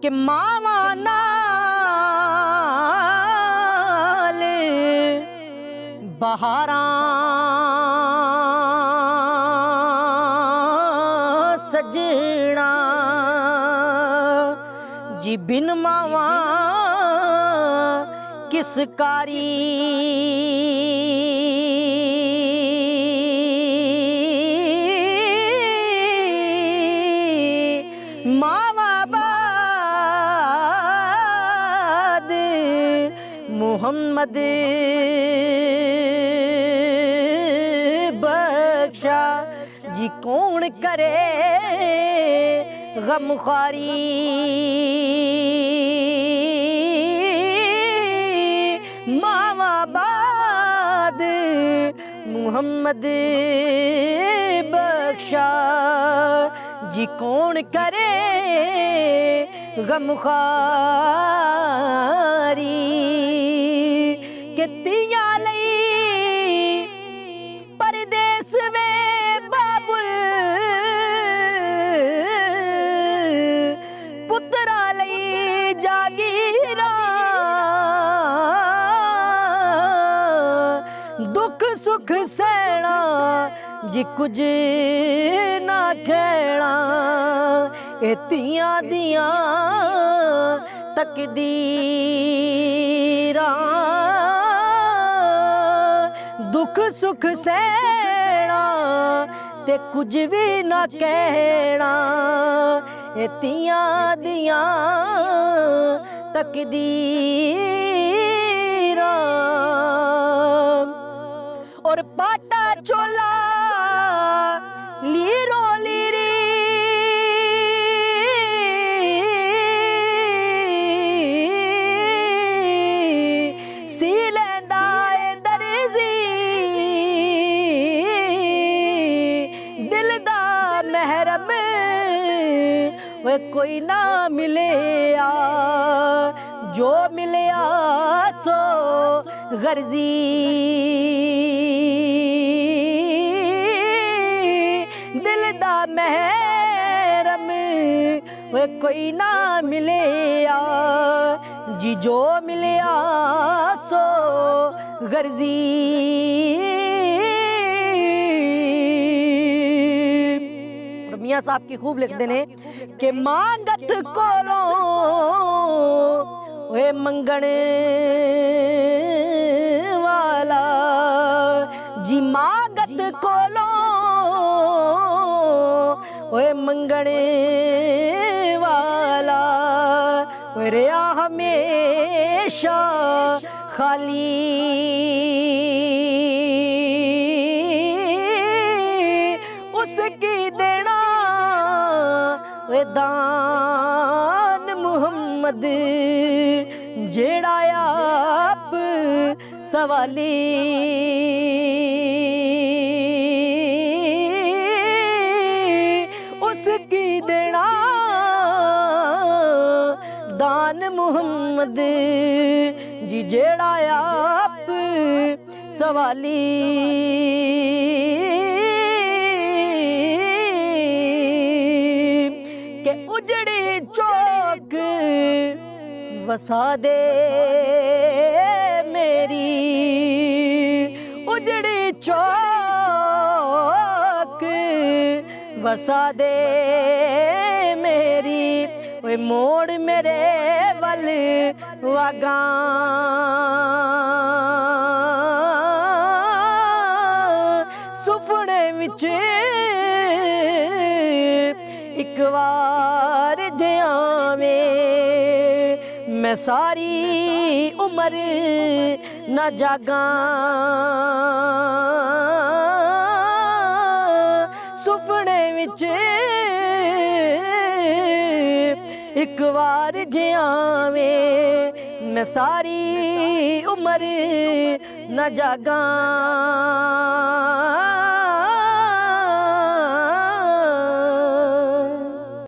कि मावा नाल बहारां सजना जी बिन मावा किस कारी मावा बाद मुहम्मद बख्शा जी कौन करे गमखारी मावा बाद मुहम्मद बख्शा जी कौन करे गमखारी के तियां लई परदेस वे बाबुल पुत्रा लई जागीरा दुख सुख सहना जी कुछ ना कहना तियां दियां तकदीरां दुख सुख सहना ते कुछ भी ना कहना तियां दियां तकदीरां और पाटा चोला लीरो लीरी सी लेंदा दर्जी दिल दा महरम वे कोई ना मिलिया जो मिलिया सो गर्जी दिल दा महरम वे कोई ना मिलिया जी जो मिलिया सो गर्जी मियाँ साहब की खूब लिखते ने कि मांगत कोलो वे मंगण वाला जी मांगत कोलो वे मंगण वाला वे रहा हमेशा खाली उसकी देना वे दान मुहम्मद जेड़ा आप सवाली उसकी देना दान मुहम्मद जी जेड़ा आप सवाली के उजड़ी चौक वसा दे मेरी उजड़ी चौक वसा दे मेरी वे मोड़ मेरे वल वागा सुपने विच एक बार जावे मैं सारी उम्र न जागा सुपने विच एक बार जावे मैं सारी उम्र न जागा